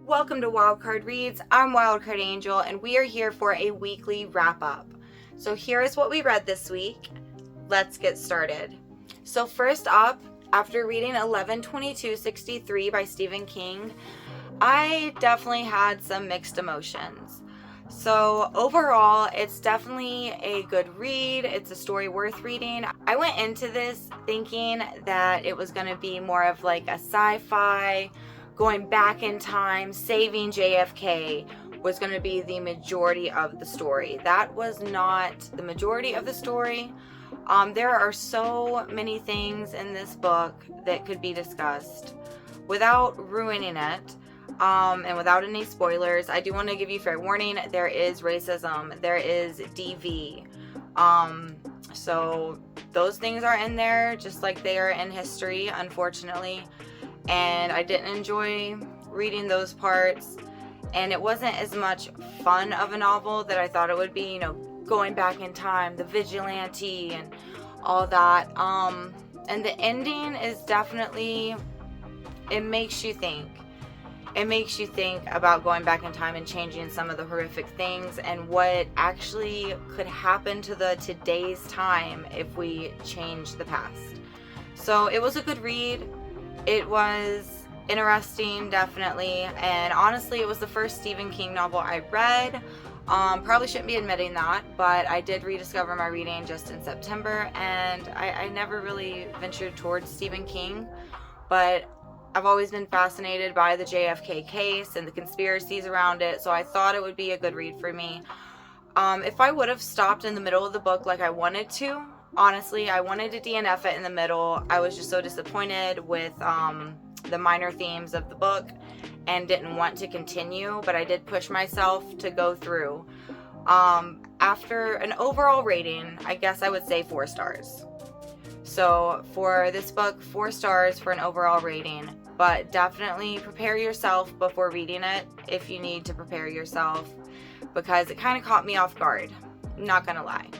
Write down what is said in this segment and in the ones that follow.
Welcome to Wildcard Reads. I'm Wildcard Angel, and we are here for a weekly wrap-up. So here is what we read this week. Let's get started. So first up, after reading 11/22/63 by Stephen King, I definitely had some mixed emotions. So overall, it's definitely a good read. It's a story worth reading. I went into this thinking that it was going to be more of like a sci-fi, going back in time, saving JFK was going to be the majority of the story. That was not the majority of the story. There are so many things in this book that could be discussed without ruining it. And without any spoilers, I do want to give you fair warning. There is racism. There is DV. So those things are in there just like they are in history, unfortunately. And I didn't enjoy reading those parts. And it wasn't as much fun of a novel that I thought it would be, going back in time, the vigilante and all that. And the ending is definitely, it makes you think. It makes you think about going back in time and changing some of the horrific things and what actually could happen to today's time if we change the past. So it was a good read. It was interesting, definitely. And honestly, it was the first Stephen King novel I read. Probably shouldn't be admitting that, but I did rediscover my reading just in September, and I never really ventured towards Stephen King, but I've always been fascinated by the JFK case and the conspiracies around it, so I thought it would be a good read for me. If I would have stopped in the middle of the book like I wanted to, honestly, I wanted to DNF it in the middle. I was just so disappointed with the minor themes of the book and didn't want to continue, but I did push myself to go through. After an overall rating, I guess I would say 4 stars. So for this book, 4 stars for an overall rating, but definitely prepare yourself before reading it if you need to prepare yourself, because it kind of caught me off guard, not gonna lie.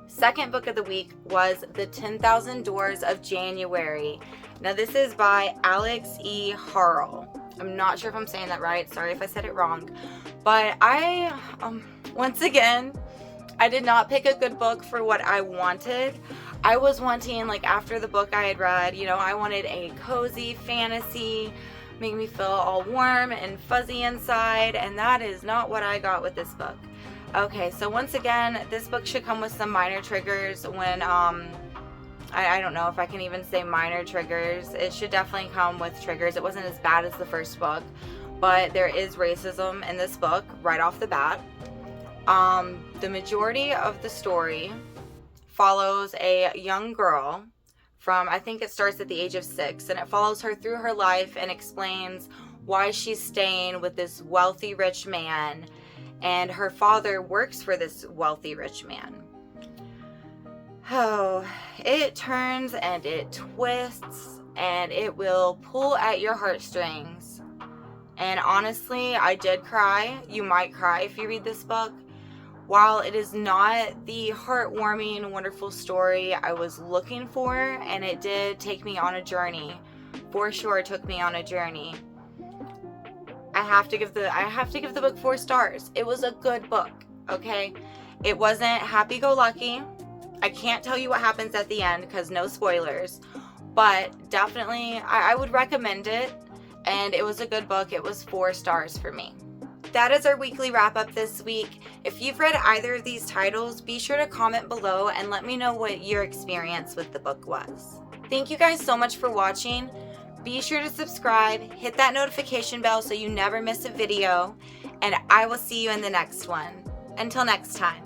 Second book of the week was The 10,000 Doors of January. Now this is by Alex E. Harrell. I'm not sure if I'm saying that right. Sorry if I said it wrong. But once again, I did not pick a good book for what I wanted. I was wanting, after the book I had read, I wanted a cozy fantasy, make me feel all warm and fuzzy inside, and that is not what I got with this book. Okay, so once again, this book should come with some minor triggers when, I don't know if I can even say minor triggers. It should definitely come with triggers. It wasn't as bad as the first book, but there is racism in this book right off the bat. The majority of the story follows a young girl from, I think it starts at the age of 6, and it follows her through her life and explains why she's staying with this wealthy rich man, and her father works for this wealthy rich man. Oh, it turns and it twists and it will pull at your heartstrings. And honestly, I did cry. You might cry if you read this book. While it is not the heartwarming, wonderful story I was looking for, and it did take me on a journey. For sure, it took me on a journey. I have to give the book 4 stars. It was a good book, okay? It wasn't happy-go-lucky. I can't tell you what happens at the end because no spoilers, but definitely I would recommend it, and it was a good book. It was 4 stars for me. That is our weekly wrap-up this week. If you've read either of these titles, be sure to comment below and let me know what your experience with the book was. Thank you guys so much for watching. Be sure to subscribe, hit that notification bell so you never miss a video, and I will see you in the next one. Until next time.